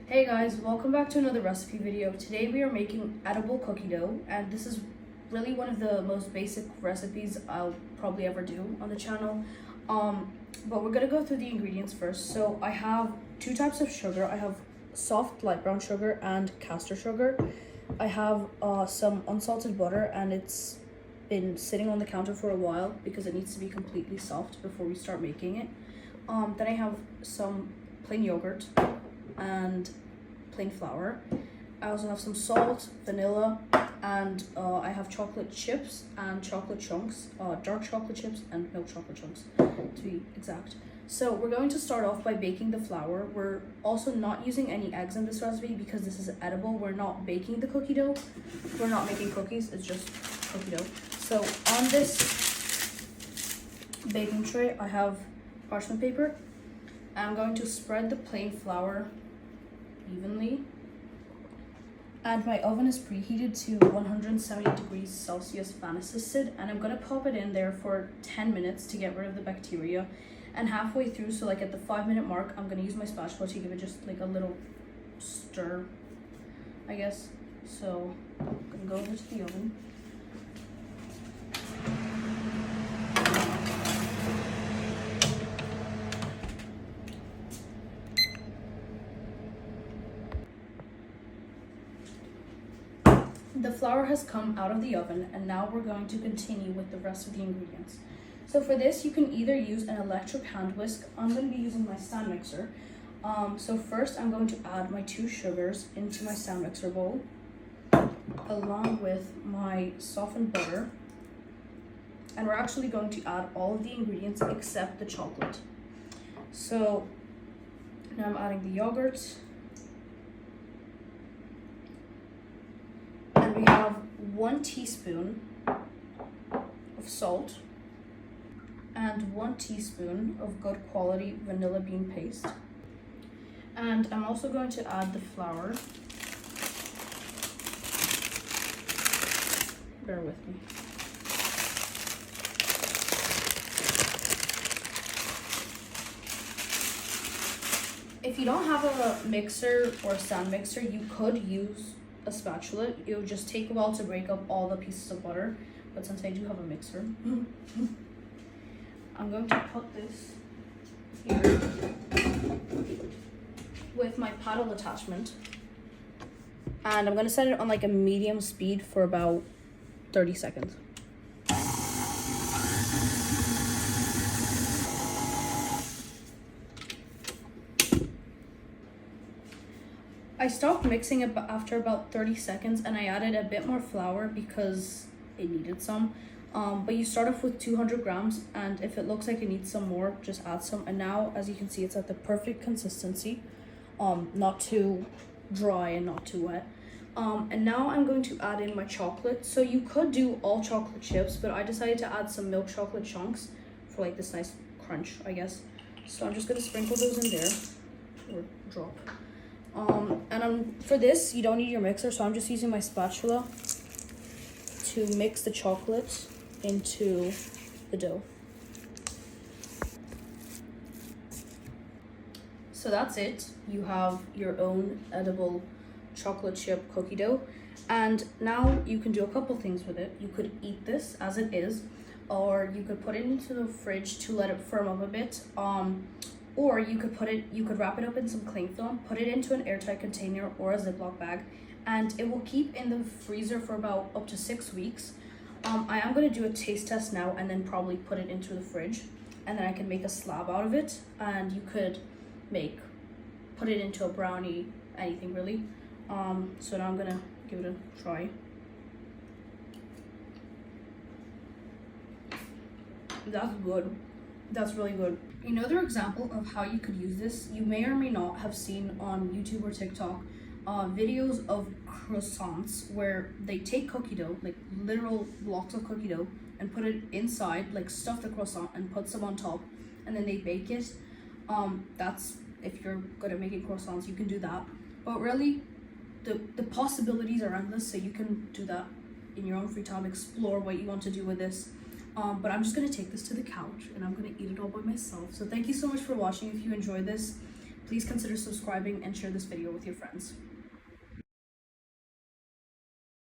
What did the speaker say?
Hey guys, welcome back to another recipe video. Today we are making edible cookie dough, and this is really one of the most basic recipes I'll probably ever do on the channel. But we're gonna go through the ingredients first. So I have two types of sugar. I have soft light brown sugar and caster sugar. I have some unsalted butter, and it's been sitting on the counter for a while because it needs to be completely soft before we start making it. Then I have some plain yogurt and plain flour. I also have some salt, vanilla, and I have chocolate chips and chocolate chunks, dark chocolate chips and milk chocolate chunks to be exact. So we're going to start off by baking the flour. We're also not using any eggs in this recipe because this is edible. We're not baking the cookie dough. We're not making cookies, it's just cookie dough. So on this baking tray, I have parchment paper. I'm going to spread the plain flour evenly, and my oven is preheated to 170 degrees Celsius fan assisted, and I'm gonna pop it in there for 10 minutes to get rid of the bacteria. And halfway through, so like at the 5-minute mark, I'm gonna use my spatula to give it just like a little stir, I guess. So I'm gonna go over to the oven. The flour has come out of the oven, and now we're going to continue with the rest of the ingredients. So for this, you can either use an electric hand whisk. I'm going to be using my stand mixer. So first I'm going to add my 2 sugars into my stand mixer bowl, along with my softened butter. And we're actually going to add all of the ingredients except the chocolate. So now I'm adding the yogurt. We have 1 teaspoon of salt and 1 teaspoon of good quality vanilla bean paste. And I'm also going to add the flour. Bear with me. If you don't have a mixer or a stand mixer, you could use a spatula. It would just take a while to break up all the pieces of butter, but since I do have a mixer, I'm going to put this here with my paddle attachment, and I'm going to set it on like a medium speed for about 30 seconds. I stopped mixing it after about 30 seconds, and I added a bit more flour because it needed some. But you start off with 200 grams, and if it looks like it needs some more, just add some. And now, as you can see, it's at the perfect consistency, not too dry and not too wet. And now I'm going to add in my chocolate. So you could do all chocolate chips, but I decided to add some milk chocolate chunks for like this nice crunch, I guess. So I'm just gonna sprinkle those in there, or drop. For this, you don't need your mixer, so I'm just using my spatula to mix the chocolate into the dough. So that's it. You have your own edible chocolate chip cookie dough. And now you can do a couple things with it. You could eat this as it is, or you could put it into the fridge to let it firm up a bit. Or you could wrap it up in some cling film, put it into an airtight container or a Ziploc bag, and it will keep in the freezer for about up to 6 weeks. I am going to do a taste test now and then probably put it into the fridge, and then I can make a slab out of it, and you could put it into a brownie, anything really. So now I'm going to give it a try. That's good. That's really good. Another example of how you could use this, you may or may not have seen on YouTube or TikTok videos of croissants where they take cookie dough, like literal blocks of cookie dough, and put it inside, like stuff the croissant and put some on top, and then they bake it. That's, if you're good at making croissants, you can do that. But really, the possibilities are endless, so you can do that in your own free time, explore what you want to do with this. But I'm just going to take this to the couch and I'm going to eat it all by myself. So thank you so much for watching. If you enjoyed this, please consider subscribing and share this video with your friends.